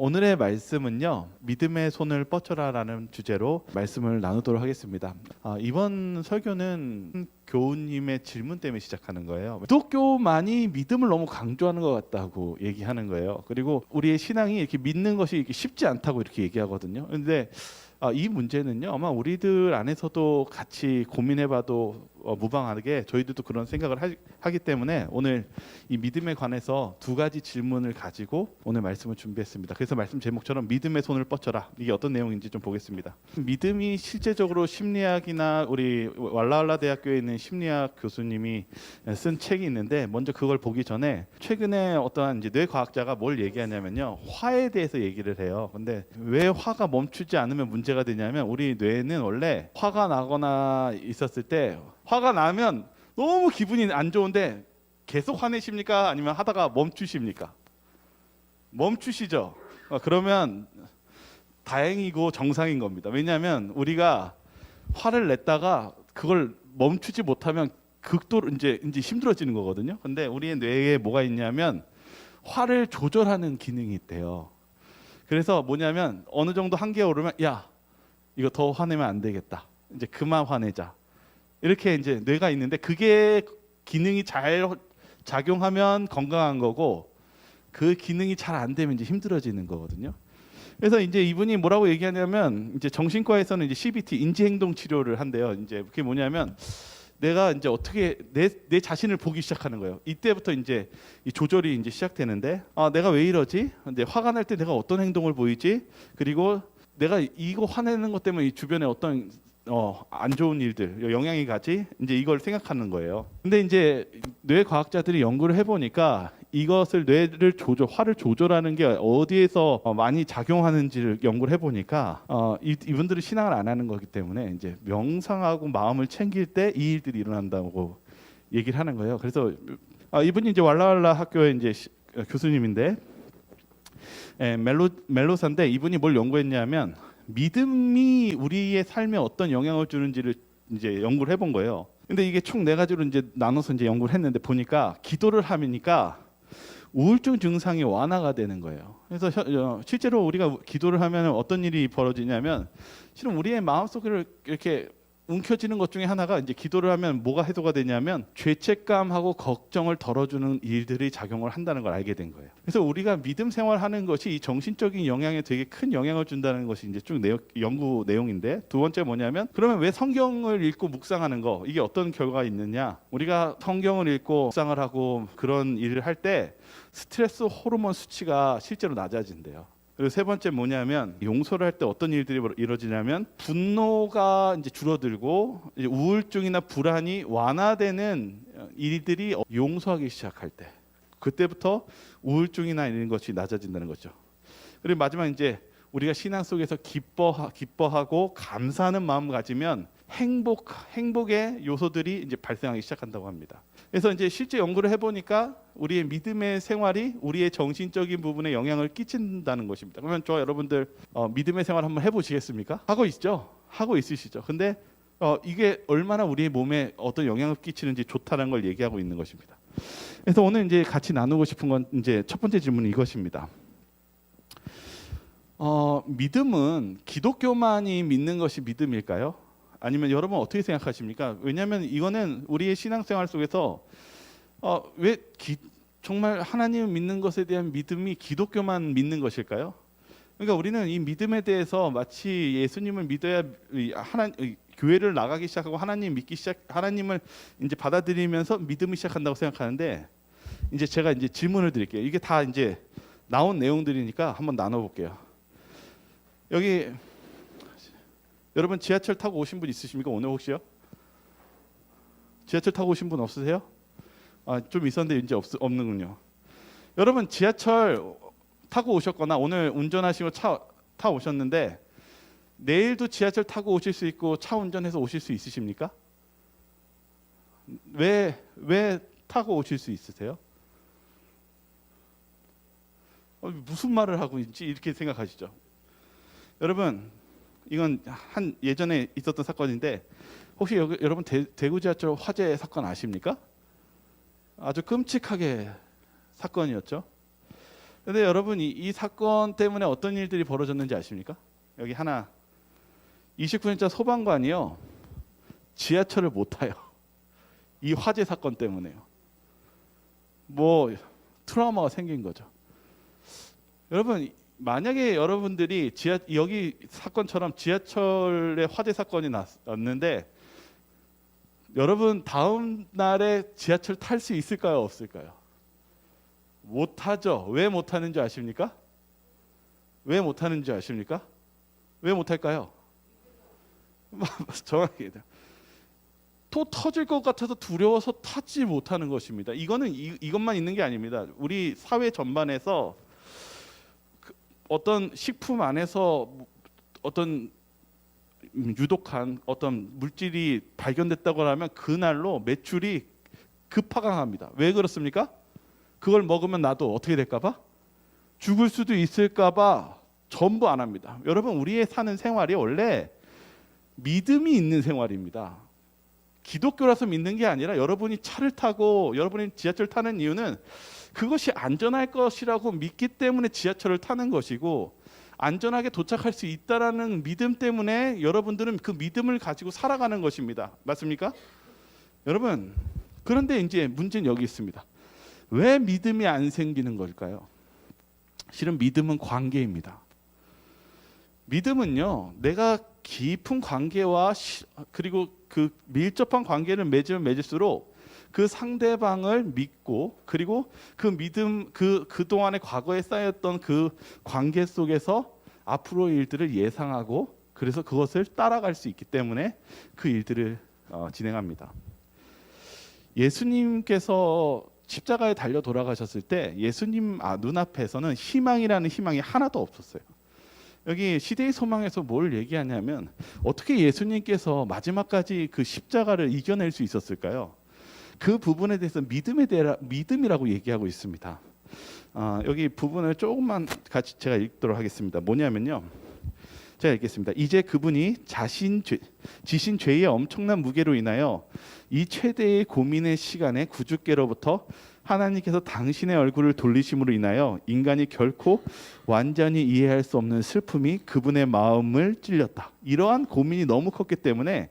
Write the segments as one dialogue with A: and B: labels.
A: 오늘의 말씀은요, 믿음의 손을 뻗쳐라라는 주제로 말씀을 나누도록 하겠습니다. 이번 설교는 교우님의 질문 때문에 시작하는 거예요. 기독교만이 믿음을 너무 강조하는 것 같다고 얘기하는 거예요. 그리고 우리의 신앙이 이렇게 믿는 것이 이렇게 쉽지 않다고 이렇게 얘기하거든요. 근데 이 문제는요, 아마 우리들 안에서도 같이 고민해봐도 무방하게 저희들도 그런 생각을 하기 때문에 오늘 이 믿음에 관해서 두 가지 질문을 가지고 오늘 말씀을 준비했습니다. 그래서 말씀 제목처럼 믿음의 손을 뻗쳐라, 이게 어떤 내용인지 좀 보겠습니다. 믿음이 실제적으로 심리학이나 우리 왈라알라 대학교에 있는 심리학 교수님이 쓴 책이 있는데, 먼저 그걸 보기 전에 최근에 어떠한 이제 뇌과학자가 뭘 얘기하냐면요, 화에 대해서 얘기를 해요. 근데 왜 화가 멈추지 않으면 문제가 되냐면, 우리 뇌는 원래 화가 나거나 있었을 때, 화가 나면 너무 기분이 안 좋은데 계속 화내십니까? 아니면 하다가 멈추십니까? 멈추시죠? 그러면 다행이고 정상인 겁니다. 왜냐하면 우리가 화를 냈다가 그걸 멈추지 못하면 극도로 이제 힘들어지는 거거든요. 근데 우리의 뇌에 뭐가 있냐면 화를 조절하는 기능이 있대요. 그래서 뭐냐면 어느 정도 한계에 오르면, 야, 이거 더 화내면 안 되겠다, 이제 그만 화내자, 이렇게 이제 뇌가 있는데, 그게 기능이 잘 작용하면 건강한 거고, 그 기능이 잘 안 되면 이제 힘들어지는 거거든요. 그래서 이제 이분이 뭐라고 얘기하냐면, 이제 정신과에서는 이제 CBT, 인지행동 치료를 한대요. 이제 그게 뭐냐면, 내가 이제 어떻게 내 자신을 보기 시작하는 거예요. 이때부터 이제 이 조절이 이제 시작되는데, 내가 왜 이러지? 근데 화가 날 때 내가 어떤 행동을 보이지? 그리고 내가 이거 화내는 것 때문에 이 주변에 어떤 안 좋은 일들, 영향이 가지? 이제 이걸 생각하는 거예요. 근데 이제 뇌 과학자들이 연구를 해보니까 이것을 화를 조절하는 게 어디에서 많이 작용하는지를 연구를 해보니까 이분들은 신앙을 안 하는 거기 때문에 이제 명상하고 마음을 챙길 때 이 일들이 일어난다고 얘기를 하는 거예요. 그래서 이분이 이제 왈라알라 학교의 이제 교수님인데, 멜로사인데, 이분이 뭘 연구했냐면 믿음이 우리의 삶에 어떤 영향을 주는지를 이제 연구를 해본 거예요. 근데 이게 총 네 가지로 이제 나눠서 이제 연구를 했는데, 보니까 기도를 하니까 우울증 증상이 완화가 되는 거예요. 그래서 실제로 우리가 기도를 하면 어떤 일이 벌어지냐면, 실은 우리의 마음속을 이렇게 움켜쥐는 것 중에 하나가, 이제 기도를 하면 뭐가 해소가 되냐면 죄책감하고 걱정을 덜어주는 일들이 작용을 한다는 걸 알게 된 거예요. 그래서 우리가 믿음 생활하는 것이 이 정신적인 영향에 되게 큰 영향을 준다는 것이 이제 쭉 연구 내용인데, 두 번째 뭐냐면, 그러면 왜 성경을 읽고 묵상하는 거, 이게 어떤 결과가 있느냐? 우리가 성경을 읽고 묵상을 하고 그런 일을 할 때 스트레스 호르몬 수치가 실제로 낮아진대요. 그리고 세 번째 뭐냐면, 용서를 할 때 어떤 일들이 이루어지냐면 분노가 이제 줄어들고, 이제 우울증이나 불안이 완화되는 일들이 용서하기 시작할 때, 그때부터 우울증이나 이런 것이 낮아진다는 거죠. 그리고 마지막, 이제 우리가 신앙 속에서 기뻐하고 감사하는 마음을 가지면 행복의 요소들이 이제 발생하기 시작한다고 합니다. 그래서 이제 실제 연구를 해보니까 우리의 믿음의 생활이 우리의 정신적인 부분에 영향을 끼친다는 것입니다. 그러면 여러분들 믿음의 생활 한번 해보시겠습니까? 하고 있죠? 하고 있으시죠? 근데 이게 얼마나 우리의 몸에 어떤 영향을 끼치는지 좋다는 걸 얘기하고 있는 것입니다. 그래서 오늘 이제 같이 나누고 싶은 건, 이제 첫 번째 질문은 이것입니다. 믿음은 기독교만이 믿는 것이 믿음일까요? 아니면 여러분 어떻게 생각하십니까? 왜냐하면 이거는 우리의 신앙생활 속에서 정말 하나님을 믿는 것에 대한 믿음이 기독교만 믿는 것일까요? 그러니까 우리는 이 믿음에 대해서 마치 예수님을 믿어야 교회를 나가기 시작하고 하나님을 이제 받아들이면서 믿음을 시작한다고 생각하는데, 이제 제가 이제 질문을 드릴게요. 이게 다 이제 나온 내용들이니까 한번 나눠볼게요. 여기 여러분 지하철 타고 오신 분 있으십니까? 오늘 혹시요? 지하철 타고 오신 분 없으세요? 좀 있었는데 이제 없는군요. 여러분 지하철 타고 오셨거나 오늘 운전하시고 차 오셨는데, 내일도 지하철 타고 오실 수 있고 차 운전해서 오실 수 있으십니까? 왜 타고 오실 수 있으세요? 무슨 말을 하고 있지? 이렇게 생각하시죠? 여러분, 이건 예전에 있었던 사건인데, 혹시 여러분 대구 지하철 화재 사건 아십니까? 아주 끔찍하게 사건이었죠. 근데 여러분 이 사건 때문에 어떤 일들이 벌어졌는지 아십니까? 여기 하나 29년차 소방관이요 지하철을 못 타요. 이 화재 사건 때문에요. 뭐 트라우마가 생긴 거죠. 여러분 만약에 여러분들이 여기 사건처럼 지하철에 화재 사건이 났는데 여러분 다음 날에 지하철 탈 수 있을까요? 없을까요? 못 타죠. 왜 못 타는지 아십니까? 왜 못 타는지 아십니까? 왜 못 탈까요? 정확히 또 터질 것 같아서 두려워서 타지 못하는 것입니다. 이거는 이것만 있는 게 아닙니다. 우리 사회 전반에서 어떤 식품 안에서 어떤 유독한 어떤 물질이 발견됐다고 하면 그날로 매출이 급하강합니다. 왜 그렇습니까? 그걸 먹으면 나도 어떻게 될까봐? 죽을 수도 있을까봐 전부 안 합니다. 여러분 우리의 사는 생활이 원래 믿음이 있는 생활입니다. 기독교라서 믿는 게 아니라 여러분이 차를 타고 여러분이 지하철 타는 이유는 그것이 안전할 것이라고 믿기 때문에 지하철을 타는 것이고 안전하게 도착할 수 있다라는 믿음 때문에 여러분들은 그 믿음을 가지고 살아가는 것입니다. 맞습니까? 여러분 그런데 이제 문제는 여기 있습니다. 왜 믿음이 안 생기는 걸까요? 실은 믿음은 관계입니다. 믿음은요, 내가 깊은 관계와 그리고 그 밀접한 관계를 맺으면 맺을수록 그 상대방을 믿고 그리고 그 믿음 그동안의 과거에 쌓였던 그 관계 속에서 앞으로의 일들을 예상하고 그래서 그것을 따라갈 수 있기 때문에 그 일들을 진행합니다. 예수님께서 십자가에 달려 돌아가셨을 때 예수님 눈앞에서는 희망이라는 희망이 하나도 없었어요. 여기 시대의 소망에서 뭘 얘기하냐면 어떻게 예수님께서 마지막까지 그 십자가를 이겨낼 수 있었을까요? 그 부분에 대해서 믿음이라고 얘기하고 있습니다. 여기 부분을 조금만 같이 제가 읽도록 하겠습니다. 뭐냐면요. 제가 읽겠습니다. 이제 그분이 지신 죄의 엄청난 무게로 인하여 이 최대의 고민의 시간에 구주께로부터 하나님께서 당신의 얼굴을 돌리심으로 인하여 인간이 결코 완전히 이해할 수 없는 슬픔이 그분의 마음을 찔렸다. 이러한 고민이 너무 컸기 때문에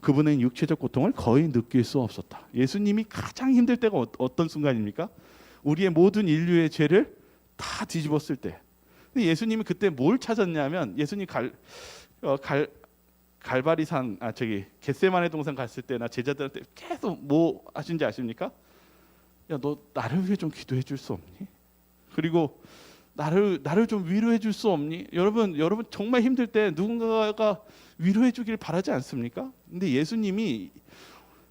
A: 그분은 육체적 고통을 거의 느낄 수 없었다. 예수님이 가장 힘들 때가 어떤 순간입니까? 우리의 모든 인류의 죄를 다 뒤집었을 때. 근데 예수님이 그때 뭘 찾았냐면 예수님 갈바리산 겟세마네 동산 갔을 때나 제자들한테 계속 뭐 하신지 아십니까? 야, 너 나를 위해 좀 기도해 줄 수 없니? 그리고 나를 좀 위로해 줄 수 없니? 여러분 정말 힘들 때 누군가가 위로해 주길 바라지 않습니까? 근데 예수님이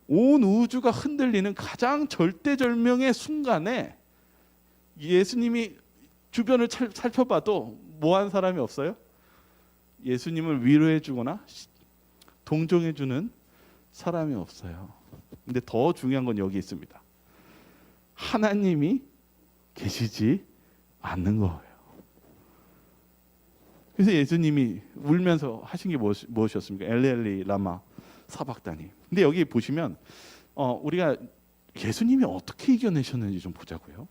A: 온 우주가 흔들리는 가장 절대절명의 순간에 예수님이 주변을 살펴봐도 뭐한 사람이 없어요? 예수님을 위로해 주거나 동정해 주는 사람이 없어요. 근데 더 중요한 건 여기 있습니다. 하나님이 계시지 않는 거예요. 그래서 예수님이 울면서 하신 게 무엇이었습니까? 엘리 라마 사박다니. 근데 여기 보시면 우리가 예수님이 어떻게 이겨내셨는지 좀 보자고요.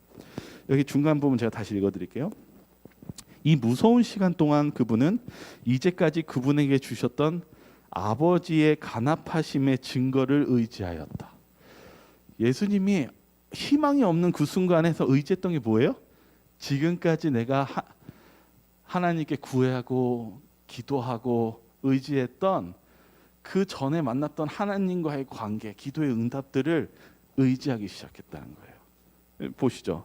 A: 여기 중간 부분 제가 다시 읽어드릴게요. 이 무서운 시간 동안 그분은 이제까지 그분에게 주셨던 아버지의 간합하심의 증거를 의지하였다. 예수님이 희망이 없는 그 순간에서 의지했던 게 뭐예요? 지금까지 내가 하나님께 구하고 기도하고 의지했던 그 전에 만났던 하나님과의 관계, 기도의 응답들을 의지하기 시작했다는 거예요. 보시죠.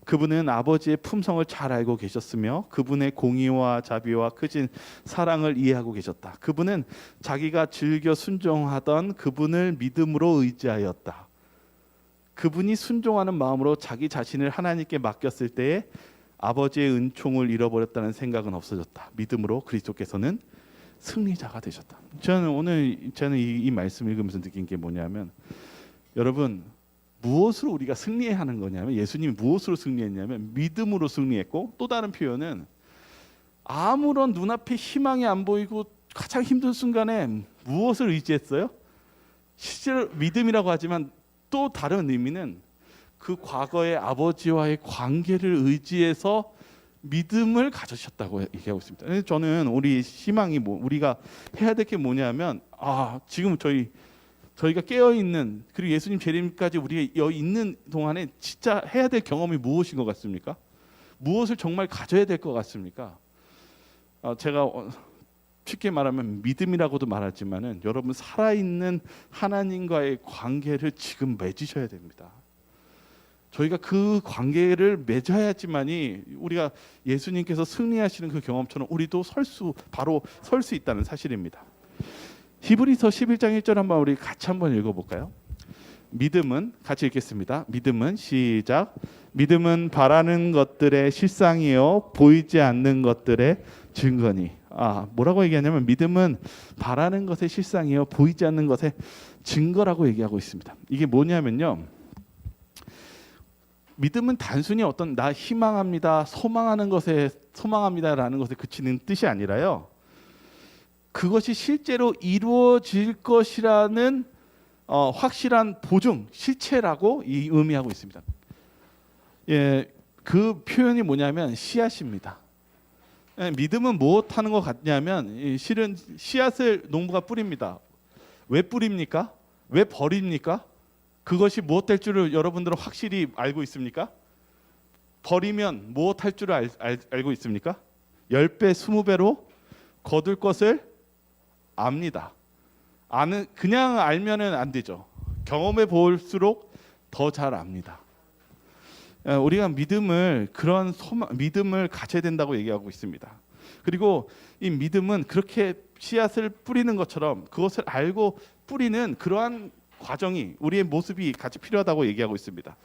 A: 그분은 아버지의 품성을 잘 알고 계셨으며 그분의 공의와 자비와 크신 사랑을 이해하고 계셨다. 그분은 자기가 즐겨 순종하던 그분을 믿음으로 의지하였다. 그분이 순종하는 마음으로 자기 자신을 하나님께 맡겼을 때에 아버지의 은총을 잃어버렸다는 생각은 없어졌다. 믿음으로 그리스도께서는 승리자가 되셨다. 저는 이 말씀 읽으면서 느낀 게 뭐냐면 여러분 무엇으로 우리가 승리해야 하는 거냐면 예수님이 무엇으로 승리했냐면 믿음으로 승리했고 또 다른 표현은 아무런 눈앞에 희망이 안 보이고 가장 힘든 순간에 무엇을 의지했어요? 실제로 믿음이라고 하지만 또 다른 의미는 그 과거의 아버지와의 관계를 의지해서 믿음을 가지셨다고 얘기하고 있습니다. 그래서 저는 우리 희망이 우리가 해야 될 게 뭐냐면 지금 저희가 깨어 있는 그리고 예수님 재림까지 우리가 여기 있는 동안에 진짜 해야 될 경험이 무엇인 것 같습니까? 무엇을 정말 가져야 될 것 같습니까? 제가 쉽게 말하면 믿음이라고도 말하지만은 여러분 살아있는 하나님과의 관계를 지금 맺으셔야 됩니다. 저희가 그 관계를 맺어야지만이 우리가 예수님께서 승리하시는 그 경험처럼 우리도 바로 설 수 있다는 사실입니다. 히브리서 11장 1절 한번 우리 같이 한번 읽어볼까요? 믿음은 같이 읽겠습니다. 믿음은 시작. 믿음은 바라는 것들의 실상이요 보이지 않는 것들의 증거니. 뭐라고 얘기하냐면 믿음은 바라는 것의 실상이요 보이지 않는 것의 증거라고 얘기하고 있습니다. 이게 뭐냐면요. 믿음은 단순히 어떤 나 희망합니다, 소망합니다라는 것에 그치는 뜻이 아니라요. 그것이 실제로 이루어질 것이라는 확실한 보증, 실체라고 의미하고 있습니다. 그 표현이 뭐냐면 씨앗입니다. 믿음은 무엇 하는 것 같냐면 실은 씨앗을 농부가 뿌립니다. 왜 뿌립니까? 왜 버립니까? 그것이 무엇 될 줄을 여러분들은 확실히 알고 있습니까? 버리면 무엇 할 줄을 알고 있습니까? 10배, 20배로 거둘 것을 압니다. 그냥 알면은 안 되죠. 경험해 볼수록 더 잘 압니다. 우리가 그런 믿음을 가져야 된다고 얘기하고 있습니다. 그리고 이 믿음은 그렇게 씨앗을 뿌리는 것처럼 그것을 알고 뿌리는 그러한 과정이 우리의 모습이 같이 필요하다고 얘기하고 있습니다.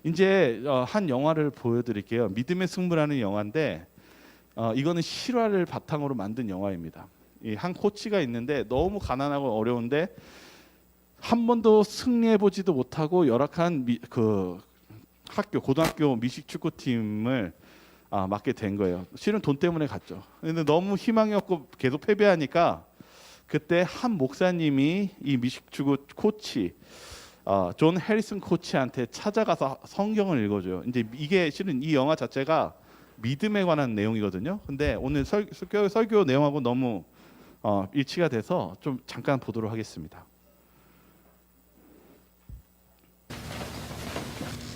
A: 이제 한 영화를 보여드릴게요. 믿음의 승부라는 영화인데 이거는 실화를 바탕으로 만든 영화입니다. 한 코치가 있는데 너무 가난하고 어려운데 한 번도 승리해 보지도 못하고 열악한 고등학교 미식 축구팀을 맡게 된 거예요. 실은 돈 때문에 갔죠. 근데 너무 희망이 없고 계속 패배하니까 그때 한 목사님이 이 미식축구 코치 존 해리슨 코치한테 찾아가서 성경을 읽어줘요. 이제 이게 실은 이 영화 자체가 믿음에 관한 내용이거든요. 근데 오늘 설교 내용하고 너무 일치가 돼서 좀 잠깐 보도록 하겠습니다.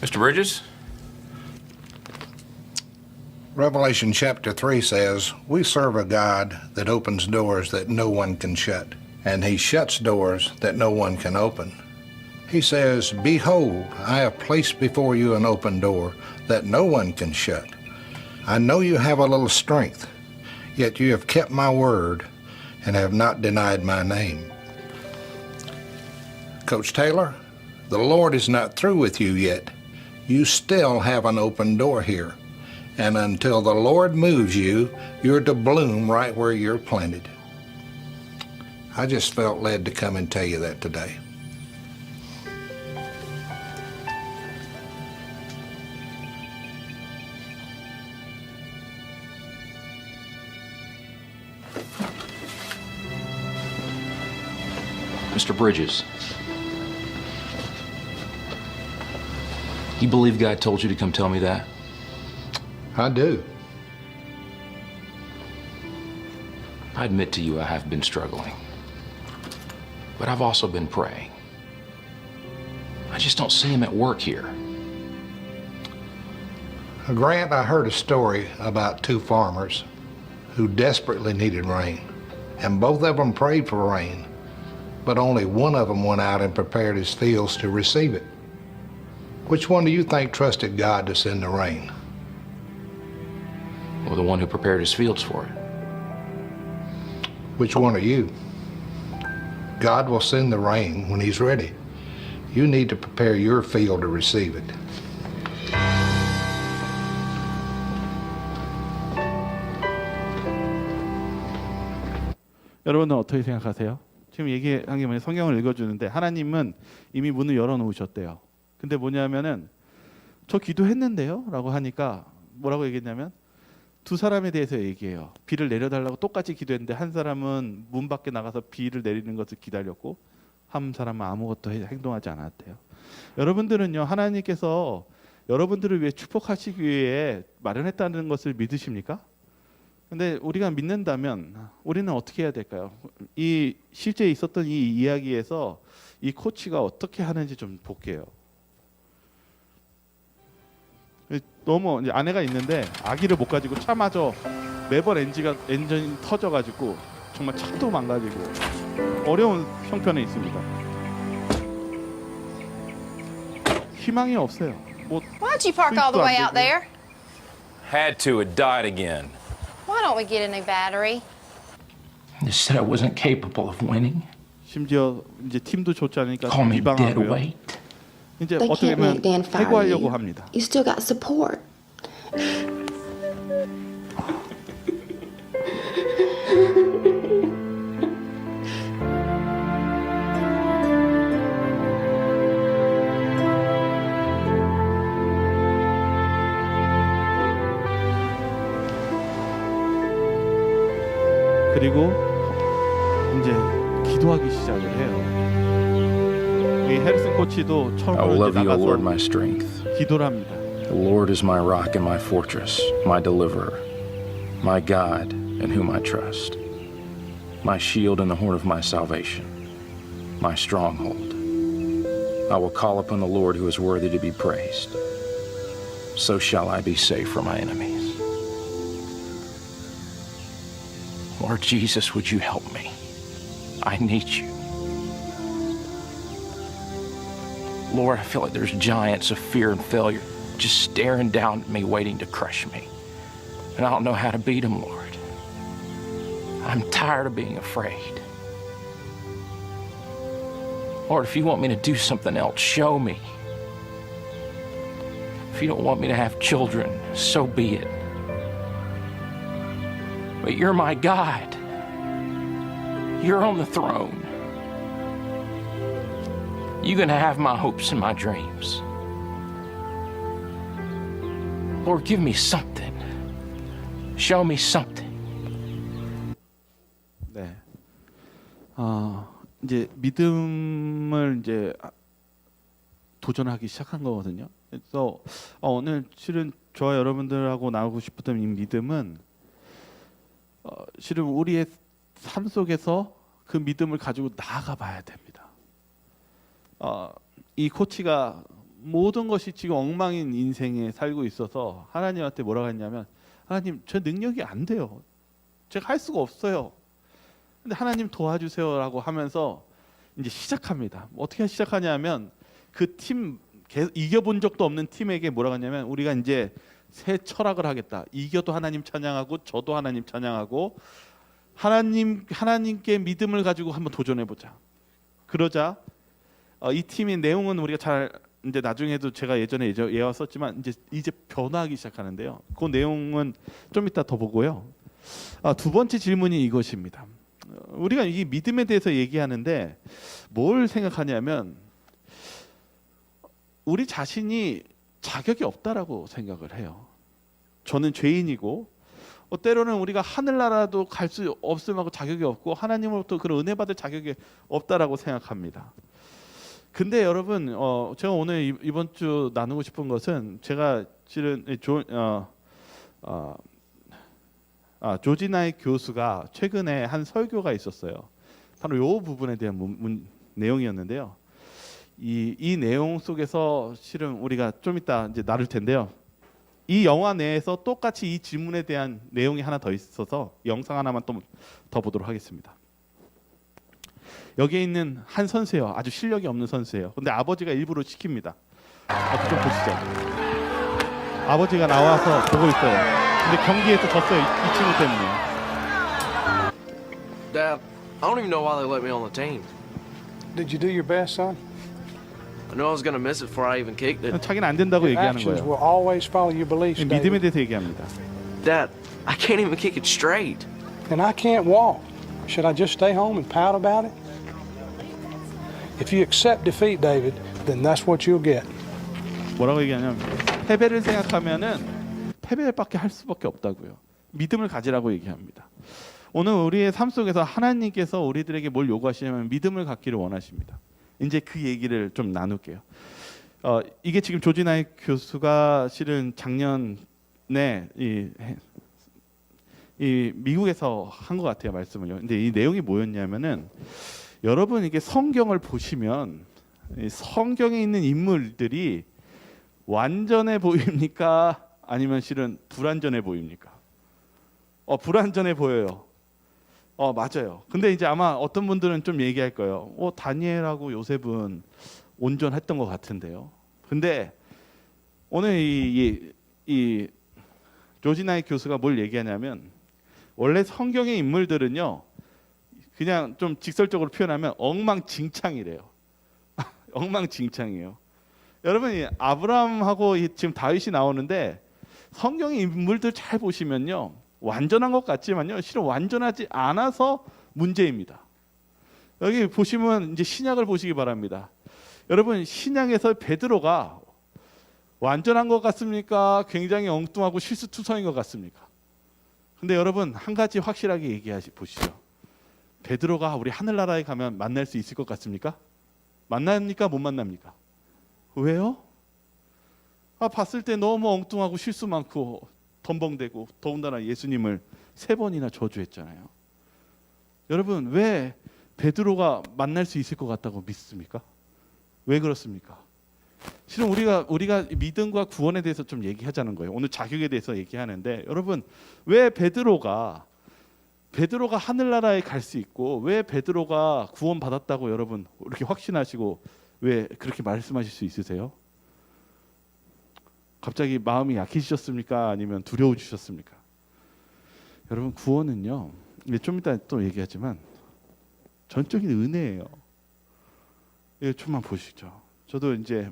B: Mr. Bridges?
C: Revelation chapter 3 says, we serve a God that opens doors that no one can shut, and he shuts doors that no one can open. He says, behold, I have placed before you an open door that no one can shut. I know you have a little strength, yet you have kept my word and have not denied my name. Coach Taylor, the Lord is not through with you yet. You still have an open door here. And until the Lord moves you, you're to bloom right where you're planted. I just felt led to come and tell you that today.
B: Mr. Bridges, you believe God told you to come tell me that?
C: I do.
B: I admit to you I have been struggling, but I've also been praying. I just don't see him at work here.
C: Grant, I heard a story about two farmers who desperately needed rain, and both of them prayed for rain, but only one of them went out and prepared his fields to receive it. Which one do you think trusted God to send the rain?
B: Well, the one who prepared his fields for it.
C: Which one are you? God will send the rain when he's ready. You need to prepare your field to receive it.
A: 여러분은 어떻게 생각하세요? 지금 얘기한 게 뭐냐, 성경을 읽어주는데 하나님은 이미 문을 열어놓으셨대요. 근데 뭐냐면은 저 기도했는데요? 라고 하니까 뭐라고 얘기했냐면 두 사람에 대해서 얘기해요. 비를 내려달라고 똑같이 기도했는데 한 사람은 문 밖에 나가서 비를 내리는 것을 기다렸고 한 사람은 아무것도 행동하지 않았대요. 여러분들은요, 하나님께서 여러분들을 위해 축복하시기 위해 마련했다는 것을 믿으십니까? 근데 우리가 믿는다면 우리는 어떻게 해야 될까요? 이 실제 있었던 이 이야기에서 이 코치가 어떻게 하는지 좀 볼게요. 너무 이제 아내가 있는데 아기를 못 가지고 차마저 매번 엔진이 터져가지고 정말 차도 망가지고 어려운 형편에 있습니다. 희망이 없어요. 뭐
D: Why'd you park all the way out there?
B: Had to. It died again.
D: Why don't we get a new battery?
B: You said I wasn't capable of winning.
A: 심지어 이제 팀도 좋지 않으니까
B: Call me dead
A: 비방하고요.
B: weight.
A: 이제
E: They
A: 어떻게
E: can't
A: 보면
E: make Dan fire
A: 해고하려고
E: you.
A: 합니다.
E: You still got support.
A: 그리고 이제 기도하기 시작을 해요. 이 해리슨 코치도
B: I
A: 처음으로
B: will
A: 이제
B: love you, O Lord, my
A: 나가서
B: strength.
A: 기도를 합니다.
B: The Lord is my rock and my fortress, my deliverer, my God in whom I trust, my shield and the horn of my salvation, my stronghold. I will call upon the Lord who is worthy to be praised. So shall I be safe from my enemies. Lord Jesus, would you help me? I need you. Lord, I feel like there's giants of fear and failure just staring down at me, waiting to crush me. And I don't know how to beat them, Lord. I'm tired of being afraid. Lord, if you want me to do something else, show me. If you don't want me to have children, so be it. But you're my God. You're on the throne. You're going to have my hopes and my dreams. Lord, give me something. Show me something.
A: 네. 이제 믿음을 이제 도전하기 시작한 거거든요. 그래서 오늘 실은 저와 여러분들하고 나누고 싶었던 이 믿음은 실은 우리의 삶 속에서 그 믿음을 가지고 나아가 봐야 됩니다. 이 코치가 모든 것이 지금 엉망인 인생에 살고 있어서 하나님한테 뭐라고 했냐면, 하나님, 저 능력이 안 돼요. 제가 할 수가 없어요. 근데 하나님 도와주세요라고 하면서 이제 시작합니다. 어떻게 시작하냐면 그 팀 이겨본 적도 없는 팀에게 뭐라고 하냐면, 우리가 이제 새 철학을 하겠다. 이겨도 하나님 찬양하고 저도 하나님 찬양하고 하나님께 믿음을 가지고 한번 도전해 보자. 그러자 이 팀의 내용은 우리가 잘 이제 나중에도 제가 예전에 예왔었지만 이제 변화하기 시작하는데요. 그 내용은 좀 이따 더 보고요. 두 번째 질문이 이것입니다. 우리가 이 믿음에 대해서 얘기하는데 뭘 생각하냐면, 우리 자신이 자격이 없다라고 생각을 해요. 저는 죄인이고 때로는 우리가 하늘나라도 갈 수 없음하고 자격이 없고 하나님으로부터 그런 은혜 받을 자격이 없다라고 생각합니다. 근데 여러분, 제가 오늘 이번 주 나누고 싶은 것은, 제가 실은 조지나이 교수가 최근에 한 설교가 있었어요. 바로 이 부분에 대한 내용이었는데요. 이 내용 속에서 실은 우리가 좀 이따 이제 나눌 텐데요. 이 영화 내에서 똑같이 이 질문에 대한 내용이 하나 더 있어서 영상 하나만 또 더 보도록 하겠습니다. 여기에 있는 한 선수예요. 아주 실력이 없는 선수예요. 근데 아버지가 일부러 시킵니다. 좀 보시죠. 아버지가 나와서 보고 있어요. 근데 경기에서 졌어요. 이 친구 때문에.
F: Dad, I don't even know why they let me on the team.
G: Did you do your best, son?
F: I knew I was gonna miss it before I even kicked it.
A: 자기는 안 된다고
G: Your
A: 얘기하는
G: actions
A: 거예요.
G: will always follow your beliefs,
A: 믿음에
G: David.
A: 대해서 얘기합니다.
F: Dad, I can't even kick it straight.
G: And I can't walk. Should I just stay home and pout about it? If you accept defeat, David, then that's what you'll get.
A: 뭐라고 얘기하냐면, 패배를 생각하면은 패배밖에 할 수밖에 없다고요. 믿음을 가지라고 얘기합니다. 오늘 우리의 삶 속에서 하나님께서 우리들에게 뭘 요구하시냐면 믿음을 갖기를 원하십니다. 이제 그 얘기를 좀 나눌게요. 이게 지금 조지 나이크 교수가 실은 작년에 이 미국에서 한 것 같아요, 말씀을요. 근데 이 내용이 뭐였냐면은 여러분 이게 성경을 보시면 이 성경에 있는 인물들이 완전해 보입니까? 아니면 실은 불완전해 보입니까? 불완전해 보여요. 맞아요. 근데 이제 아마 어떤 분들은 좀 얘기할 거예요. 다니엘하고 요셉은 온전했던 것 같은데요. 근데 오늘 이 조지 나이크 교수가 뭘 얘기하냐면 원래 성경의 인물들은요, 그냥 좀 직설적으로 표현하면 엉망진창이래요. 엉망진창이에요. 여러분 이 아브라함하고 지금 다윗이 나오는데 성경의 인물들 잘 보시면요, 완전한 것 같지만요, 실은 완전하지 않아서 문제입니다. 여기 보시면 이제 신약을 보시기 바랍니다. 여러분 신약에서 베드로가 완전한 것 같습니까? 굉장히 엉뚱하고 실수투성인 것 같습니까? 근데 여러분 한 가지 확실하게 얘기하시 보시죠. 베드로가 우리 하늘나라에 가면 만날 수 있을 것 같습니까? 만납니까? 못 만납니까? 왜요? 봤을 때 너무 엉뚱하고 실수 많고 덤벙대고 더군다나 예수님을 3번이나 저주했잖아요. 여러분 왜 베드로가 만날 수 있을 것 같다고 믿습니까? 왜 그렇습니까? 실은 우리가 믿음과 구원에 대해서 좀 얘기하자는 거예요. 오늘 자격에 대해서 얘기하는데 여러분 왜 베드로가 하늘나라에 갈 수 있고 왜 베드로가 구원 받았다고 여러분 이렇게 확신하시고 왜 그렇게 말씀하실 수 있으세요? 갑자기 마음이 약해지셨습니까? 아니면 두려워지셨습니까? 여러분 구원은요, 좀 이따 또 얘기하지만 전적인 은혜예요. 이거 좀만 보시죠. 저도 이제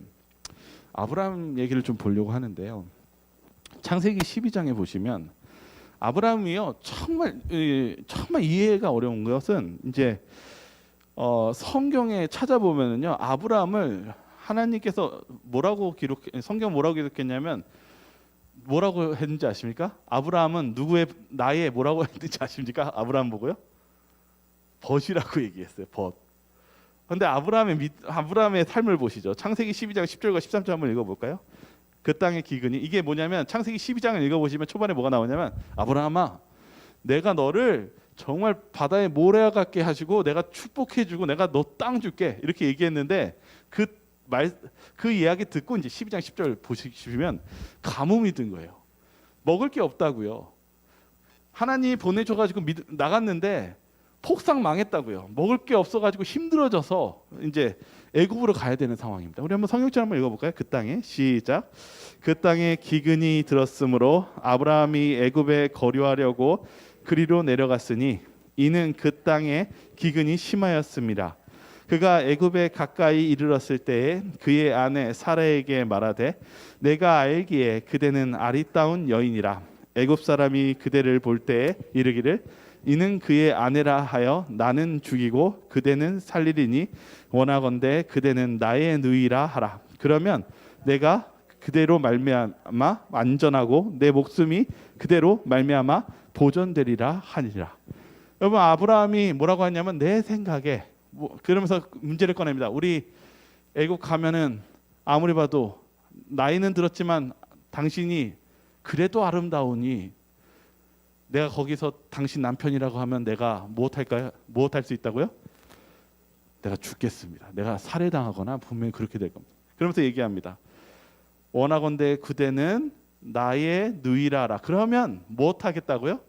A: 아브라함 얘기를 좀 보려고 하는데요. 창세기 12장에 보시면 아브라함이요 정말 이해가 어려운 것은 이제 성경에 찾아보면은요 아브라함을 하나님께서 성경 뭐라고 기록했냐면 뭐라고 했는지 아십니까? 아브라함은 누구의 나의 뭐라고 했는지 아십니까? 아브라함 보고요 벗이라고 얘기했어요. 벗. 그런데 아브라함의 삶을 보시죠. 창세기 12장 10절과 13절 한번 읽어볼까요? 그 땅의 기근이 이게 뭐냐면 창세기 12장을 읽어보시면 초반에 뭐가 나오냐면 아브라함아 내가 너를 정말 바다에 모래와 같게 하시고 내가 축복해주고 내가 너 땅 줄게 이렇게 얘기했는데 그 이야기 듣고 이제 12장 10절 보시면 가뭄이 든 거예요. 먹을 게 없다고요. 하나님이 보내줘가지고 나갔는데 폭삭 망했다고요. 먹을 게 없어가지고 힘들어져서 이제 애굽으로 가야 되는 상황입니다. 우리 한번 성경절 한번 읽어볼까요? 그 땅에 시작. 그 땅에 기근이 들었으므로 아브라함이 애굽에 거류하려고 그리로 내려갔으니 이는 그 땅에 기근이 심하였습니다. 그가 애굽에 가까이 이르렀을 때에 그의 아내 사라에게 말하되 내가 알기에 그대는 아리따운 여인이라 애굽 사람이 그대를 볼 때에 이르기를 이는 그의 아내라 하여 나는 죽이고 그대는 살리리니 원하건대 그대는 나의 누이라 하라. 그러면 내가 그대로 말미암아 안전하고 내 목숨이 그대로 말미암아 보존되리라 하니라. 여러분 아브라함이 뭐라고 하냐면 내 생각에 그러면서 문제를 꺼냅니다. 우리 애국 가면은 아무리 봐도 나이는 들었지만 당신이 그래도 아름다우니 내가 거기서 당신 남편이라고 하면 내가 무엇할까요? 무엇할 수 있다고요? 내가 죽겠습니다. 내가 살해당하거나 분명히 그렇게 될 겁니다. 그러면서 얘기합니다. 원하건대 그대는 나의 누이라라. 그러면 무엇하겠다고요?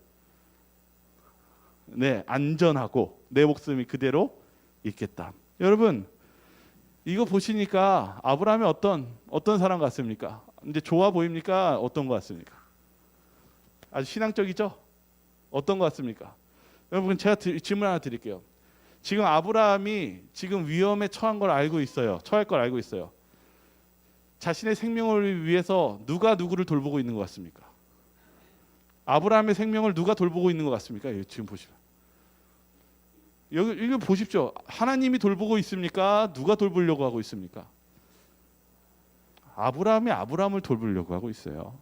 A: 네, 안전하고 내 목숨이 그대로 있겠다. 여러분 이거 보시니까 아브라함이 어떤 사람 같습니까? 이제 좋아 보입니까? 어떤 것 같습니까? 아주 신앙적이죠? 어떤 것 같습니까? 여러분 제가 질문 하나 드릴게요. 지금 아브라함이 지금 위험에 처한 걸 알고 있어요. 처할 걸 알고 있어요. 자신의 생명을 위해서 누가 누구를 돌보고 있는 것 같습니까? 아브라함의 생명을 누가 돌보고 있는 것 같습니까? 지금 보시면 여기 보십시오. 하나님이 돌보고 있습니까? 누가 돌보려고 하고 있습니까? 아브라함이 아브라함을 돌보려고 하고 있어요.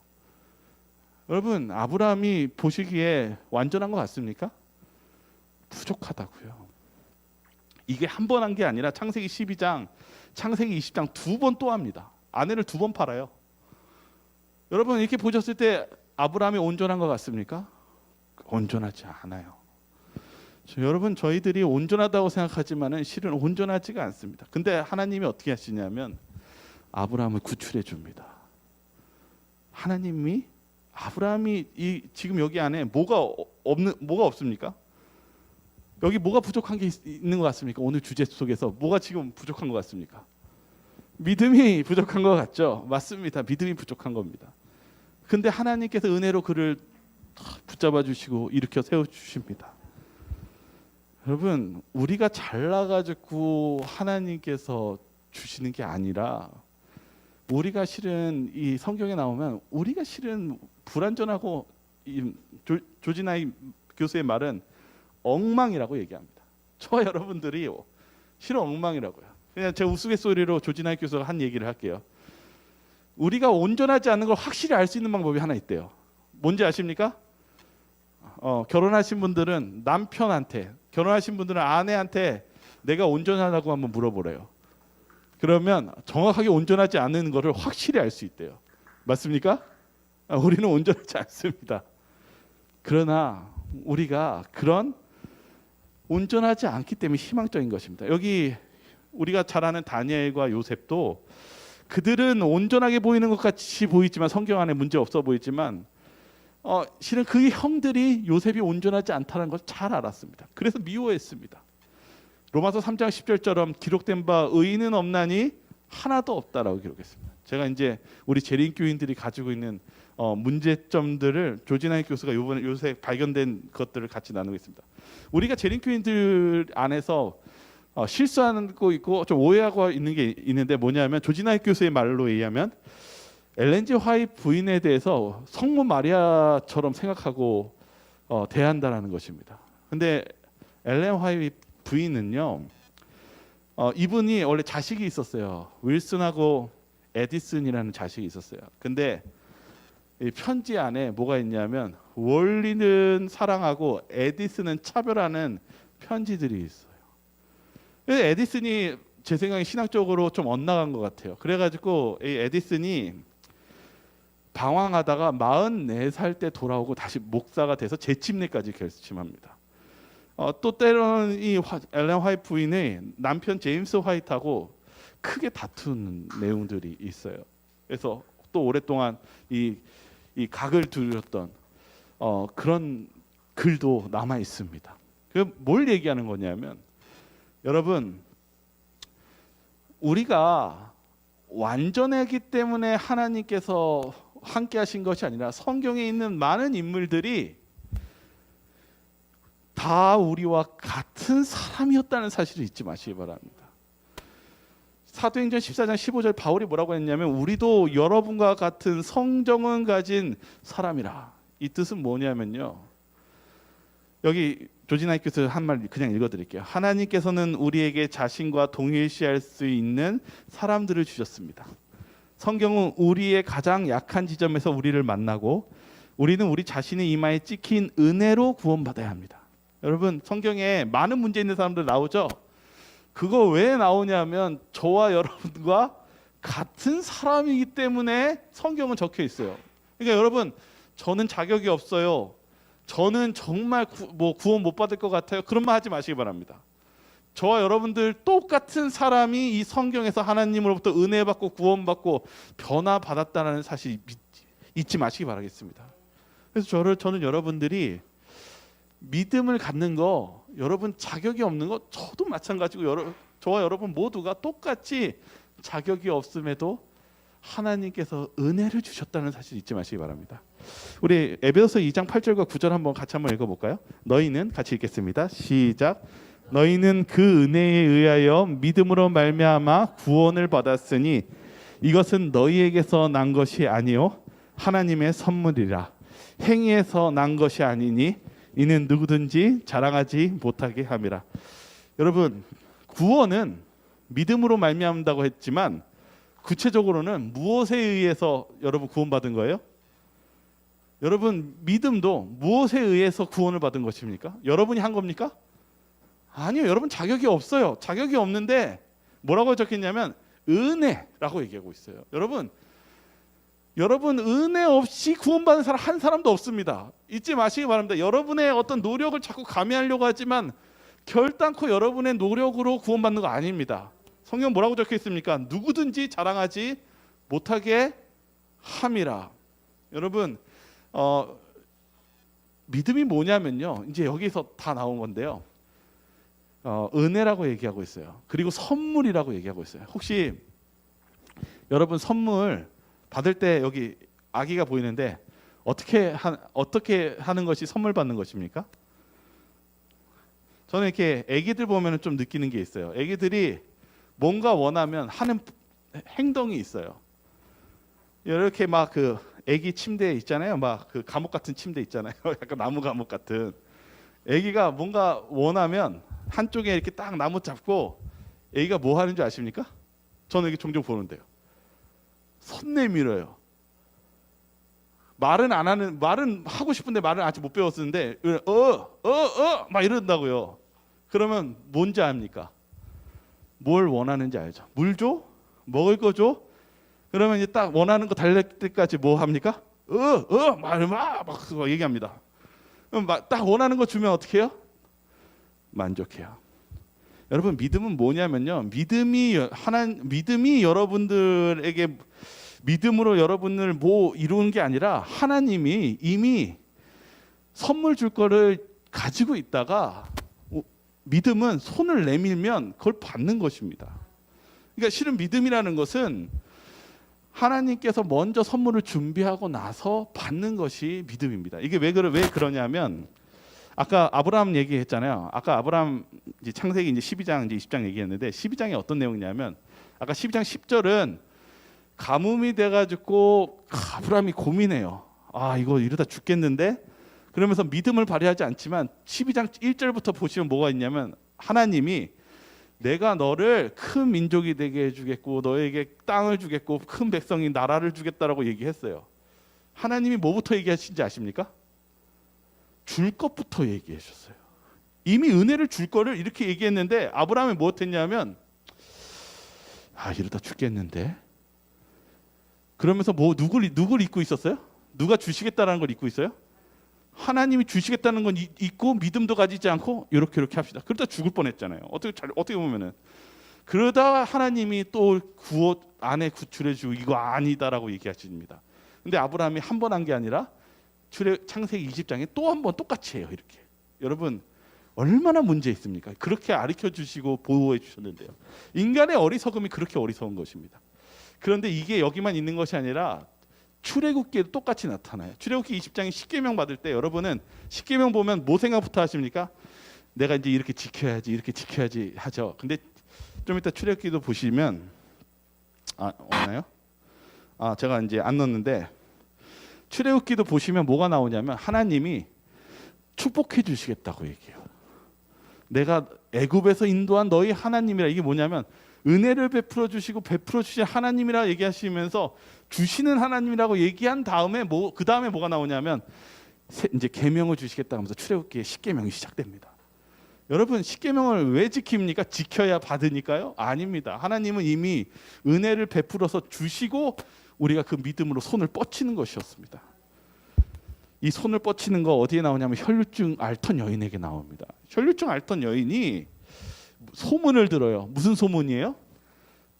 A: 여러분 아브라함이 보시기에 완전한 것 같습니까? 부족하다고요. 이게 한 번 한 게 아니라 창세기 12장, 창세기 20장 두 번 또 합니다. 아내를 두 번 팔아요. 여러분 이렇게 보셨을 때 아브라함이 온전한 것 같습니까? 온전하지 않아요. 여러분 저희들이 온전하다고 생각하지만은 실은 온전하지가 않습니다. 근데 하나님이 어떻게 하시냐면 아브라함을 구출해 줍니다. 하나님이 아브라함이 지금 여기 안에 뭐가 없습니까? 여기 뭐가 부족한 게 있는 것 같습니까? 오늘 주제 속에서 뭐가 지금 부족한 것 같습니까? 믿음이 부족한 것 같죠? 맞습니다. 믿음이 부족한 겁니다. 근데 하나님께서 은혜로 그를 붙잡아 주시고 일으켜 세워 주십니다. 여러분 우리가 잘나가지고 하나님께서 주시는 게 아니라 우리가 실은 이 성경에 나오면 우리가 실은 불완전하고 조지나이 교수의 말은 엉망이라고 얘기합니다. 저와 여러분들이 실은 엉망이라고요. 그냥 제 우스갯소리로 조지나이 교수가 한 얘기를 할게요. 우리가 온전하지 않는 걸 확실히 알 수 있는 방법이 하나 있대요. 뭔지 아십니까? 결혼하신 분들은 남편한테, 결혼하신 분들은 아내한테 내가 온전하다고 한번 물어보래요. 그러면 정확하게 온전하지 않은 것을 확실히 알 수 있대요. 맞습니까? 우리는 온전하지 않습니다. 그러나 우리가 그런 온전하지 않기 때문에 희망적인 것입니다. 여기 우리가 잘 아는 다니엘과 요셉도 그들은 온전하게 보이는 것 같이 보이지만 성경 안에 문제 없어 보이지만 실은 그 형들이 요셉이 온전하지 않다는 걸 잘 알았습니다. 그래서 미워했습니다. 로마서 3장 10절처럼 기록된 바 의인은 없나니 하나도 없다라고 기록했습니다. 제가 이제 우리 재림교인들이 가지고 있는 문제점들을 조진아이 교수가 요새 발견된 것들을 같이 나누고 있습니다. 우리가 재림교인들 안에서 실수하는 거 있고 좀 오해하고 있는 게 있는데 뭐냐면 조진아이 교수의 말로 의하면 엘렌 G 화이트 부인에 대해서 성모 마리아처럼 생각하고 대한다라는 것입니다. 근데 엘렌 화이트 부인은요, 이분이 원래 자식이 있었어요. 윌슨하고 에디슨이라는 자식이 있었어요. 근데 이 편지 안에 뭐가 있냐면 월리는 사랑하고 에디슨은 차별하는 편지들이 있어요. 에디슨이 제 생각에 신학적으로 좀 엇나간 것 같아요. 그래가지고 이 에디슨이 방황하다가 44살 때 돌아오고 다시 목사가 돼서 재침례까지 결심합니다. 또 때로는 이 엘렌 화이트 부인의 남편 제임스 화이트하고 크게 다투는 내용들이 있어요. 그래서 또 오랫동안 이 각을 두렸던 그런 글도 남아 있습니다. 뭘 얘기하는 거냐면 여러분 우리가 완전하기 때문에 하나님께서 함께 하신 것이 아니라 성경에 있는 많은 인물들이 다 우리와 같은 사람이었다는 사실을 잊지 마시기 바랍니다. 사도행전 14장 15절 바울이 뭐라고 했냐면 우리도 여러분과 같은 성정을 가진 사람이라. 이 뜻은 뭐냐면요. 여기 조진아이 교수 한 말 그냥 읽어드릴게요. 하나님께서는 우리에게 자신과 동일시할 수 있는 사람들을 주셨습니다. 성경은 우리의 가장 약한 지점에서 우리를 만나고 우리는 우리 자신의 이마에 찍힌 은혜로 구원받아야 합니다. 여러분 성경에 많은 문제 있는 사람들 나오죠. 그거 왜 나오냐면 저와 여러분과 같은 사람이기 때문에 성경은 적혀 있어요. 그러니까 여러분 저는 자격이 없어요. 저는 정말 구원 못 받을 것 같아요. 그런 말 하지 마시기 바랍니다. 저와 여러분들 똑같은 사람이 이 성경에서 하나님으로부터 은혜 받고 구원 받고 변화 받았다는 사실 잊지 마시기 바라겠습니다. 그래서 저는 여러분들이 믿음을 갖는 거 여러분 자격이 없는 거 저도 마찬가지고 저와 여러분 모두가 똑같이 자격이 없음에도 하나님께서 은혜를 주셨다는 사실 잊지 마시기 바랍니다. 우리 에베소서 2장 8절과 9절 같이 한번 읽어볼까요? 너희는 같이 읽겠습니다. 시작. 너희는 그 은혜에 의하여 믿음으로 말미암아 구원을 받았으니 이것은 너희에게서 난 것이 아니요 하나님의 선물이라. 행위에서 난 것이 아니니 이는 누구든지 자랑하지 못하게 함이라. 여러분 구원은 믿음으로 말미암는다고 했지만 구체적으로는 무엇에 의해서 여러분 구원받은 거예요? 여러분 믿음도 무엇에 의해서 구원을 받은 것입니까? 여러분이 한 겁니까? 아니요, 여러분 자격이 없어요. 자격이 없는데 뭐라고 적혔냐면 은혜라고 얘기하고 있어요. 여러분 은혜 없이 구원받은 사람 한 사람도 없습니다. 잊지 마시기 바랍니다. 여러분의 어떤 노력을 자꾸 가미하려고 하지만 결단코 여러분의 노력으로 구원받는 거 아닙니다. 성경 뭐라고 적혀 있습니까? 누구든지 자랑하지 못하게 함이라. 여러분 믿음이 뭐냐면요, 이제 여기서 다 나온 건데요, 은혜라고 얘기하고 있어요. 그리고 선물이라고 얘기하고 있어요. 혹시 여러분 선물 받을 때 여기 아기가 보이는데 어떻게 하는 것이 선물 받는 것입니까? 저는 이렇게 아기들 보면 좀 느끼는 게 있어요. 아기들이 뭔가 원하면 하는 행동이 있어요. 이렇게 막 그 아기 침대 있잖아요. 막 그 감옥 같은 침대 있잖아요. 약간 나무 감옥 같은. 아기가 뭔가 원하면 한쪽에 이렇게 딱 나무 잡고 아기가 뭐 하는 줄 아십니까? 저는 이게 종종 보는데요. 손 내밀어요. 말은 하고 싶은데 말을 아직 못 배웠는데 막 이런다고요. 그러면 뭔지 압니까? 뭘 원하는지 알죠? 물 줘? 먹을 거 줘? 그러면 이제 딱 원하는 거 달릴 때까지 뭐 합니까? 막 얘기합니다. 그럼 딱 원하는 거 주면 어떻게 해요? 만족해요. 여러분 믿음은 뭐냐면요, 믿음이 여러분들에게 믿음으로 여러분을 뭐 이루는 게 아니라 하나님이 이미 선물 줄 거를 가지고 있다가 믿음은 손을 내밀면 그걸 받는 것입니다. 그러니까 실은 믿음이라는 것은 하나님께서 먼저 선물을 준비하고 나서 받는 것이 믿음입니다. 이게 왜 그러냐면 아까 아브라함 얘기했잖아요. 아까 아브라함 이제 창세기 이제 12장 이제 20장 얘기했는데 12장이 어떤 내용이냐면 아까 12장 10절은 가뭄이 돼가지고 아브라함이 고민해요. 아 이거 이러다 죽겠는데, 그러면서 믿음을 발휘하지 않지만 12장 1절부터 보시면 뭐가 있냐면 하나님이 내가 너를 큰 민족이 되게 해주겠고 너에게 땅을 주겠고 큰 백성이 나라를 주겠다라고 얘기했어요. 하나님이 뭐부터 얘기하신지 아십니까? 줄 것부터 얘기해 주셨어요. 이미 은혜를 줄 거를 이렇게 얘기했는데 아브라함이 뭐 했냐면 이러다 죽겠는데, 그러면서 뭐 누굴 잊고 있었어요? 누가 주시겠다라는 걸 잊고 있어요? 하나님이 주시겠다는 건 잊고 믿음도 가지지 않고 이렇게 합시다. 그러다 죽을 뻔했잖아요. 어떻게 보면은 그러다 하나님이 또 아내 구출해 주고 이거 아니다라고 얘기하십니다. 근데 아브라함이 한 번 한 게 아니라 창세기 20장에 또 한 번 똑같이 해요. 이렇게. 여러분 얼마나 문제 있습니까? 그렇게 가르쳐 주시고 보호해 주셨는데요. 인간의 어리석음이 그렇게 어리석은 것입니다. 그런데 이게 여기만 있는 것이 아니라 출애굽기에도 똑같이 나타나요. 출애굽기 20장에 십계명 받을 때 여러분은 십계명 보면 뭐 생각부터 하십니까? 내가 이제 이렇게 지켜야지 하죠. 근데 좀 이따 출애굽기도 보시면 없나요? 제가 이제 안 넣었는데 출애굽기도 보시면 뭐가 나오냐면 하나님이 축복해 주시겠다고 얘기해요. 내가 애굽에서 인도한 너희 하나님이라. 이게 뭐냐면 은혜를 베풀어 주시고 베풀어 주신 하나님이라 얘기하시면서 주시는 하나님이라고 얘기한 다음에 그 다음에 뭐가 나오냐면 이제 계명을 주시겠다 하면서 출애굽기에 십계명이 시작됩니다. 여러분 십계명을 왜 지킵니까? 지켜야 받으니까요? 아닙니다. 하나님은 이미 은혜를 베풀어서 주시고 우리가 그 믿음으로 손을 뻗치는 것이었습니다. 이 손을 뻗치는 거 어디에 나오냐면 혈류증 앓던 여인에게 나옵니다. 혈류증 앓던 여인이 소문을 들어요. 무슨 소문이에요?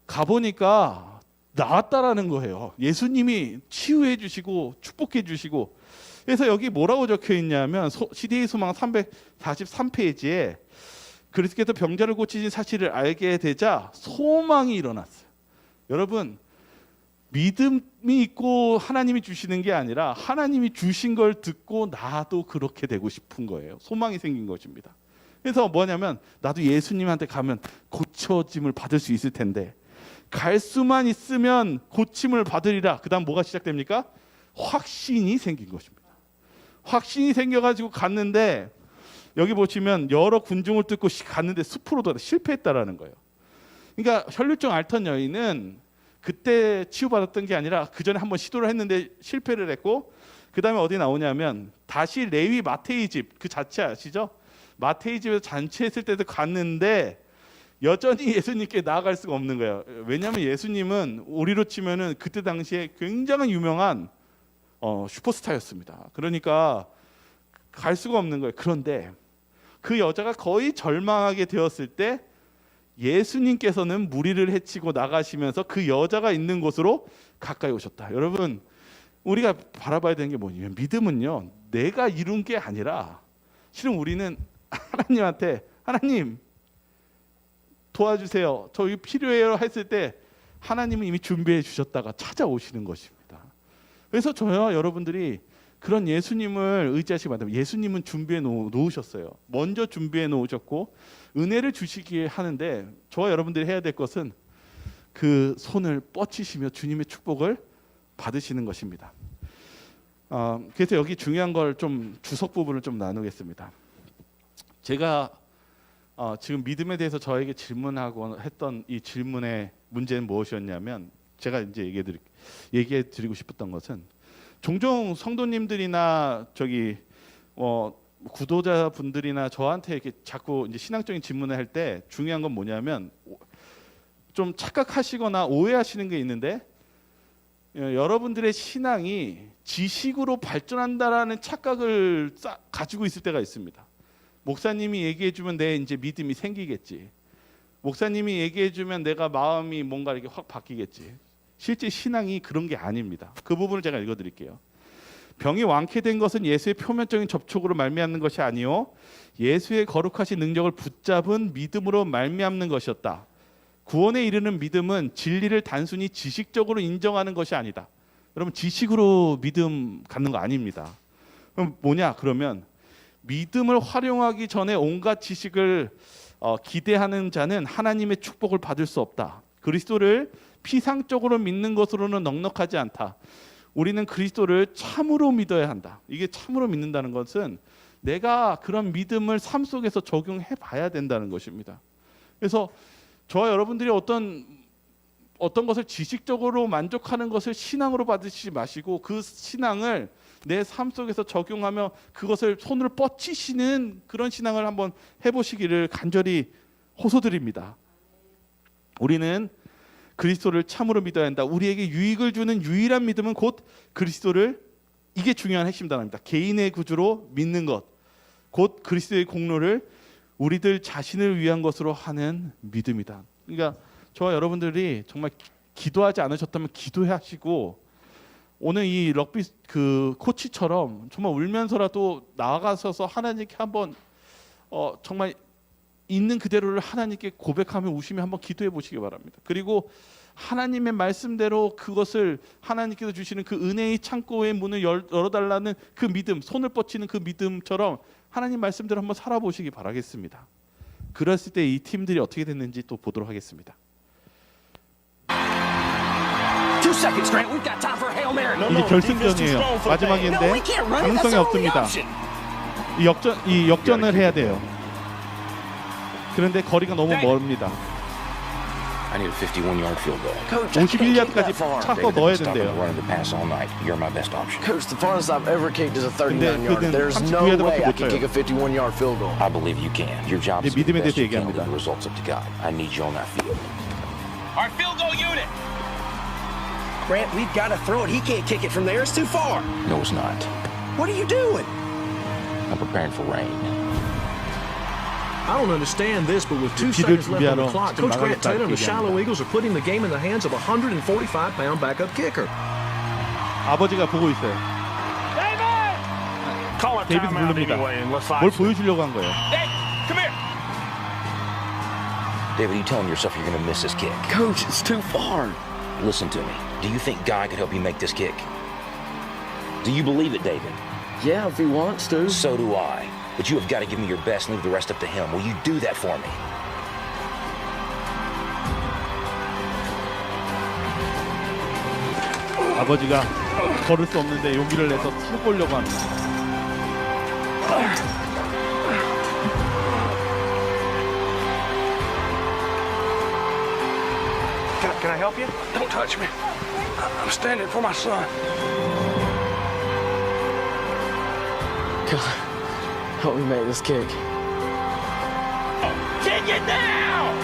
A: 가보니까 나았다라는 거예요. 예수님이 치유해 주시고 축복해 주시고. 그래서 여기 뭐라고 적혀 있냐면 시대의 소망 343페이지에 그리스도께서 병자를 고치신 사실을 알게 되자 소망이 일어났어요. 여러분 믿음이 있고 하나님이 주시는 게 아니라 하나님이 주신 걸 듣고 나도 그렇게 되고 싶은 거예요. 소망이 생긴 것입니다. 그래서 뭐냐면 나도 예수님한테 가면 고쳐짐을 받을 수 있을 텐데 갈 수만 있으면 고침을 받으리라. 그 다음 뭐가 시작됩니까? 확신이 생긴 것입니다. 확신이 생겨가지고 갔는데 여기 보시면 여러 군중을 뚫고 갔는데 숲으로 실패했다라는 거예요. 그러니까 혈류증 앓던 여인은 그때 치유받았던 게 아니라 그 전에 한번 시도를 했는데 실패를 했고, 그 다음에 어디 나오냐면 다시 레위 마태의 집 그 자체 아시죠? 마태의 집에서 잔치했을 때도 갔는데 여전히 예수님께 나아갈 수가 없는 거예요. 왜냐하면 예수님은 우리로 치면은 그때 당시에 굉장히 유명한 슈퍼스타였습니다. 그러니까 갈 수가 없는 거예요. 그런데 그 여자가 거의 절망하게 되었을 때 예수님께서는 무리를 해치고 나가시면서 그 여자가 있는 곳으로 가까이 오셨다. 여러분, 우리가 바라봐야 되는 게 뭐냐면 믿음은요, 내가 이룬 게 아니라 실은 우리는 하나님한테 하나님 도와주세요, 저희 필요해요 했을 때 하나님은 이미 준비해 주셨다가 찾아오시는 것입니다. 그래서 저와 여러분들이 그런 예수님을 의지하시기 바랍니다. 예수님은 준비해 놓으셨어요. 먼저 준비해 놓으셨고 은혜를 주시기에 하는데 저와 여러분들이 해야 될 것은 그 손을 뻗치시며 주님의 축복을 받으시는 것입니다. 그래서 여기 중요한 걸 좀 주석 부분을 좀 나누겠습니다. 제가 지금 믿음에 대해서 저에게 질문하고 했던 이 질문의 문제는 무엇이었냐면, 제가 이제 얘기해 드리고 싶었던 것은 종종 성도님들이나 구도자분들이나 저한테 이렇게 자꾸 이제 신앙적인 질문을 할 때 중요한 건 뭐냐면, 좀 착각하시거나 오해하시는 게 있는데, 여러분들의 신앙이 지식으로 발전한다라는 착각을 가지고 있을 때가 있습니다. 목사님이 얘기해주면 내 이제 믿음이 생기겠지. 목사님이 얘기해주면 내가 마음이 뭔가 이렇게 확 바뀌겠지. 실제 신앙이 그런 게 아닙니다. 그 부분을 제가 읽어드릴게요. 병이 완쾌된 것은 예수의 표면적인 접촉으로 말미암는 것이 아니요 예수의 거룩하신 능력을 붙잡은 믿음으로 말미암는 것이었다. 구원에 이르는 믿음은 진리를 단순히 지식적으로 인정하는 것이 아니다. 여러분, 지식으로 믿음 갖는 거 아닙니다. 그럼 뭐냐? 그러면 믿음을 활용하기 전에 온갖 지식을 기대하는 자는 하나님의 축복을 받을 수 없다. 그리스도를 피상적으로 믿는 것으로는 넉넉하지 않다. 우리는 그리스도를 참으로 믿어야 한다. 이게 참으로 믿는다는 것은 내가 그런 믿음을 삶 속에서 적용해 봐야 된다는 것입니다. 그래서 저와 여러분들이 어떤 것을 지식적으로 만족하는 것을 신앙으로 받으시지 마시고 그 신앙을 내 삶 속에서 적용하며 그것을 손으로 뻗치시는 그런 신앙을 한번 해보시기를 간절히 호소드립니다. 우리는 그리스도를 참으로 믿어야 한다. 우리에게 유익을 주는 유일한 믿음은 곧 그리스도를, 이게 중요한 핵심 단어입니다. 개인의 구주로 믿는 것, 곧 그리스도의 공로를 우리들 자신을 위한 것으로 하는 믿음이다. 그러니까 저와 여러분들이 정말 기도하지 않으셨다면 기도하시고, 오늘 이 럭비 그 코치처럼 정말 울면서라도 나아가셔서 하나님께 한번 정말 있는 그대로를 하나님께 고백하며 우시며 한번 기도해 보시기 바랍니다. 그리고 하나님의 말씀대로 그것을 하나님께서 주시는 그 은혜의 창고의 문을 열어달라는 그 믿음, 손을 뻗치는 그 믿음처럼 하나님 말씀대로 한번 살아보시기 바라겠습니다. 그랬을 때 이 팀들이 어떻게 됐는지 또 보도록 하겠습니다. 이제 결승전이에요. 마지막인데 가능성이 없습니다. 이 역전을 해야 돼요. 그런데 거리가 너무 멀습니다.
B: I need a 51-yard field goal.
F: Coach, I can't kick
A: 51야드까지
F: that far.
A: 차서
B: David,
A: 넣어야
B: stop
A: 된대요.
B: running the pass all night. You're my best option.
F: Coach, the farthest I've ever kicked is a 39-yarder.
A: 그는
F: There's no
A: 39야드밖에
F: way I
A: 못
F: can
A: 쳐요.
F: kick a 51-yard field goal.
B: I believe you can. Your job is to
A: 네,
B: do the
A: 믿음에
B: best
A: 대해서
B: you can to
A: 얘기합니다.
B: leave the results up to God. I need you on that field.
E: Our field goal unit.
H: Grant, we've got to throw it. He can't kick it from there. It's too far.
B: No, it's not.
H: What are you doing?
B: I'm preparing for rain.
I: I don't understand this, but with 2
A: 비를
I: seconds left on the
A: 준비하러
I: clock,
A: 지금
I: Coach Grant
A: 나가겠다
I: Taylor and the
A: 이렇게
I: Shiloh
A: 얘기합니다.
I: Eagles are putting the game in the hands of a 145-pound backup kicker.
A: 아버지가 보고 있어요.
E: Call a
A: 데이비드
E: timeout
A: 부릅니다.
E: anyway and let's
A: 뭘
E: fight.
A: 보여주려고 한 거예요.
E: Hey, come here.
B: David, you telling yourself you're going to miss this kick?
F: Coach, it's too far.
B: Listen to me. Do you think God could help you make this kick? Do you believe it, David?
F: Yeah, if he wants to.
B: So do I. But you have got to give me your best and leave the rest up to him. Will you do that for me?
A: 아버지가 걸을 수 없는데 용기를 내서 툭 보려고 합니다.
E: Can I help you?
G: Don't touch me. I'm standing for my son.
F: God, help me make this kick.
E: kick it now!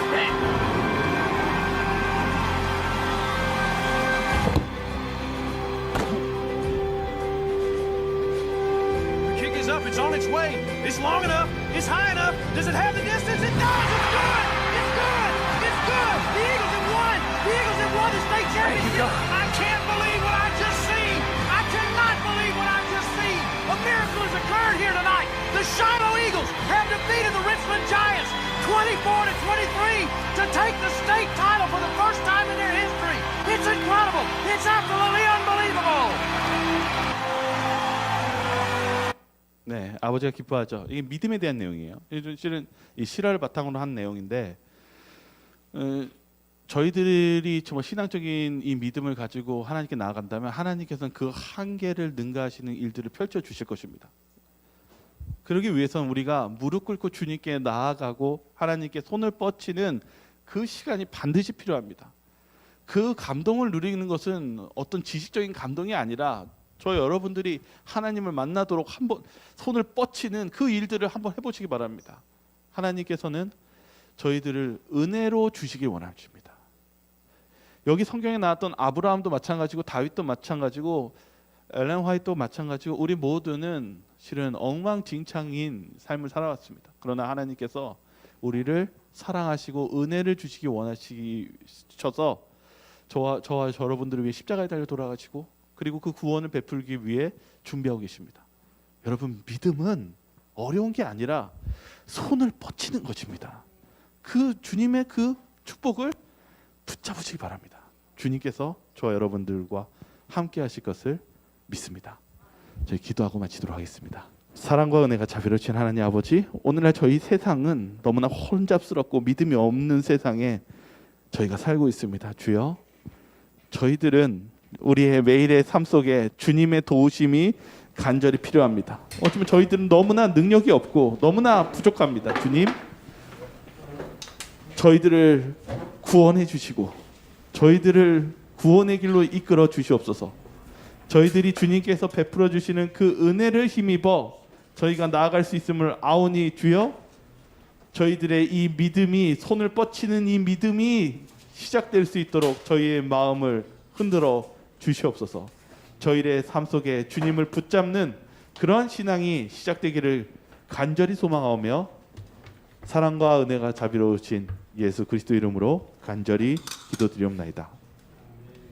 I: The kick is up. It's on its way. It's long enough. It's high enough. Does it have the distance? It does. It's good. It's good. It's good. The Eagles have won. The Eagles have won the state championship. I can't believe what I just seen. I cannot believe what I just seen. A miracle has occurred here tonight. The Shiloh Eagles have defeated the Richmond Giants 24-23 to take the state title for the first time in their history. It's incredible. It's absolutely unbelievable.
A: 네, 아버지가 기뻐하죠. 이게 믿음에 대한 내용이에요. 실은 이 실화를 바탕으로 한 내용인데 저희들이 정말 신앙적인 이 믿음을 가지고 하나님께 나아간다면 하나님께서는 그 한계를 능가하시는 일들을 펼쳐 주실 것입니다. 그러기 위해서는 우리가 무릎 꿇고 주님께 나아가고 하나님께 손을 뻗치는 그 시간이 반드시 필요합니다. 그 감동을 누리는 것은 어떤 지식적인 감동이 아니라 저 여러분들이 하나님을 만나도록 한번 손을 뻗치는 그 일들을 한번 해보시기 바랍니다. 하나님께서는 저희들을 은혜로 주시길 원하십니다. 여기 성경에 나왔던 아브라함도 마찬가지고 다윗도 마찬가지고 엘렌 화이트도 마찬가지고 우리 모두는 실은 엉망진창인 삶을 살아왔습니다. 그러나 하나님께서 우리를 사랑하시고 은혜를 주시기 원하시셔서 저와 여러분들을 위해 십자가에 달려 돌아가시고 그리고 그 구원을 베풀기 위해 준비하고 계십니다. 여러분 믿음은 어려운 게 아니라 손을 뻗치는 것입니다. 그 주님의 그 축복을 붙잡으시기 바랍니다. 주님께서 저와 여러분들과 함께 하실 것을 믿습니다. 저희 기도하고 마치도록 하겠습니다. 사랑과 은혜가 자비로우신 하나님 아버지, 오늘날 저희 세상은 너무나 혼잡스럽고 믿음이 없는 세상에 저희가 살고 있습니다. 주여, 저희들은 우리의 매일의 삶 속에 주님의 도우심이 간절히 필요합니다. 어쩌면 저희들은 너무나 능력이 없고 너무나 부족합니다. 주님, 저희들을 구원해 주시고 저희들을 구원의 길로 이끌어 주시옵소서. 저희들이 주님께서 베풀어 주시는 그 은혜를 힘입어 저희가 나아갈 수 있음을 아오니 주여, 저희들의 이 믿음이 손을 뻗치는 이 믿음이 시작될 수 있도록 저희의 마음을 흔들어 주시옵소서. 저희의 삶 속에 주님을 붙잡는 그러한 신앙이 시작되기를 간절히 소망하오며 사랑과 은혜가 자비로우신 예수 그리스도 이름으로 간절히 기도드리옵나이다.